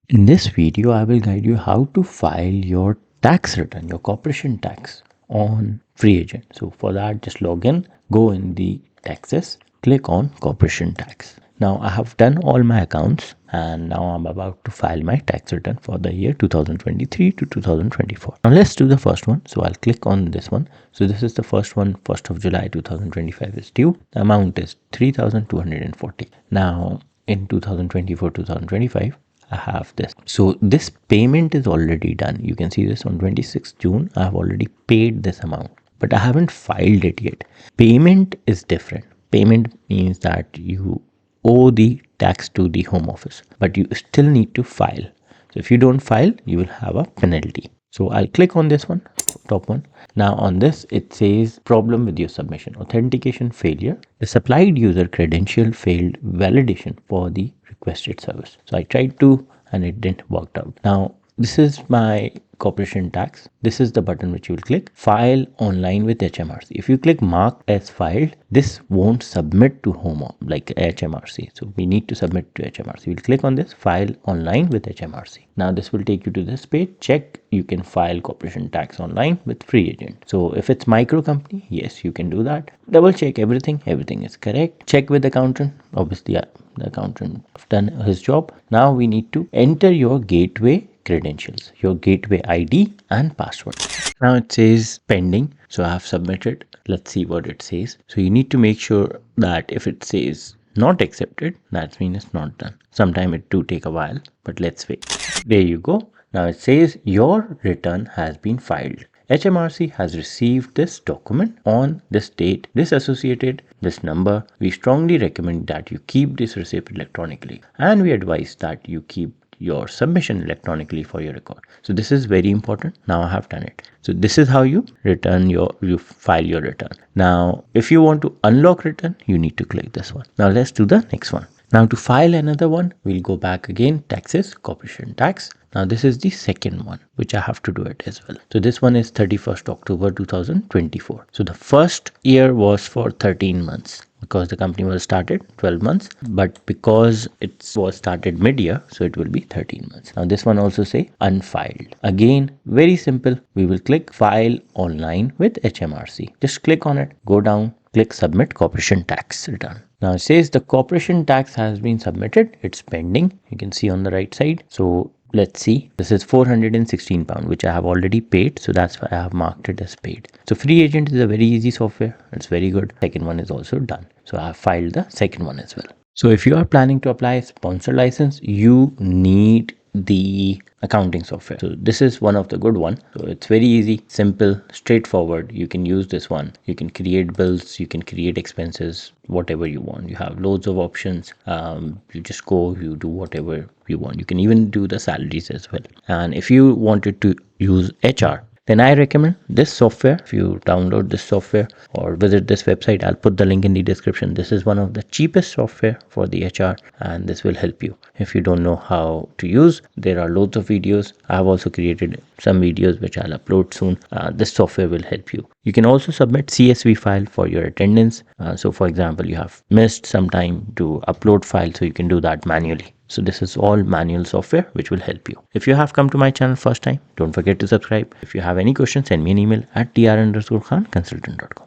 In this video, I will guide you how to file your tax return, your corporation tax on FreeAgent. So for that, just log in, go in the taxes, click on corporation tax. Now I have done all my accounts and now I'm about to file my tax return for the year 2023 to 2024. Now let's do the first one. So I'll click on this one. So this is the first one, 1st of July 2025 is due. The amount is 3,240. Now in 2024-2025, I have this. So this payment is already done. You can see this on 26th June. I have already paid this amount, but I haven't filed it yet. Payment is different. Payment means that you owe the tax to the home office, but you still need to file. So if you don't file, you will have a penalty. So I'll click on this one, top one. Now on this, it says problem with your submission, authentication failure. The supplied user credential failed validation for the requested service. So I tried to and it didn't work out. Now this is my corporation tax. This is the button which you will click, file online with HMRC. If you click mark as filed, this won't submit to like HMRC. So we need to submit to HMRC. We'll click on this, file online with HMRC. Now this will take you to this page. Check you can file corporation tax online with FreeAgent. So if it's micro company, yes, you can do that. Double check everything is correct. Check with the accountant. Obviously the accountant have done his job. Now we need to enter your gateway credentials, your gateway ID and password. Now it says pending, so I have submitted. Let's see what it says. So you need to make sure that if it says not accepted, that means it's not done. Sometime it do take a while, but let's wait. There you go. Now it says your return has been filed. HMRC has received this document on this date, this associated, this number. We strongly recommend that you keep this receipt electronically, and we advise that you keep your submission electronically for your record. So this is very important. Now I have done it. So this is how you file your return. Now if you want to unlock return, you need to click this one. Now let's do the next one. Now to file another one, we'll go back again, taxes, corporation tax. Now this is the second one, which I have to do it as well. So this one is 31st October 2024. So the first year was for 13 months. Because the company was started 12 months, but because it was started mid-year, so it will be 13 months. Now this one also say unfiled. Again, very simple. We will click file online with HMRC. Just click on it, go down, click submit corporation tax return. Now it says the corporation tax has been submitted. It's pending. You can see on the right side. So let's see, this is £416, which I have already paid, so that's why I have marked it as paid. So FreeAgent is a very easy software. It's very good. Second one is also done, so I have filed the second one as well. So if you are planning to apply a sponsor license, you need the accounting software. So this is one of the good one. So it's very easy, simple, straightforward. You can use this one. You can create bills, you can create expenses, whatever you want. You have loads of options. You just go, you do whatever you want. You can even do the salaries as well. And if you wanted to use HR, then I recommend this software. If you download this software or visit this website, I'll put the link in the description. This is one of the cheapest software for the HR, and this will help you. If you don't know how to use, there are loads of videos. I have also created some videos which I'll upload soon. This software will help you. You can also submit CSV file for your attendance. So for example, you have missed some time to upload file, so you can do that manually. So this is all manual software which will help you. If you have come to my channel first time, don't forget to subscribe. If you have any questions, send me an email at tr_khan consultant.com.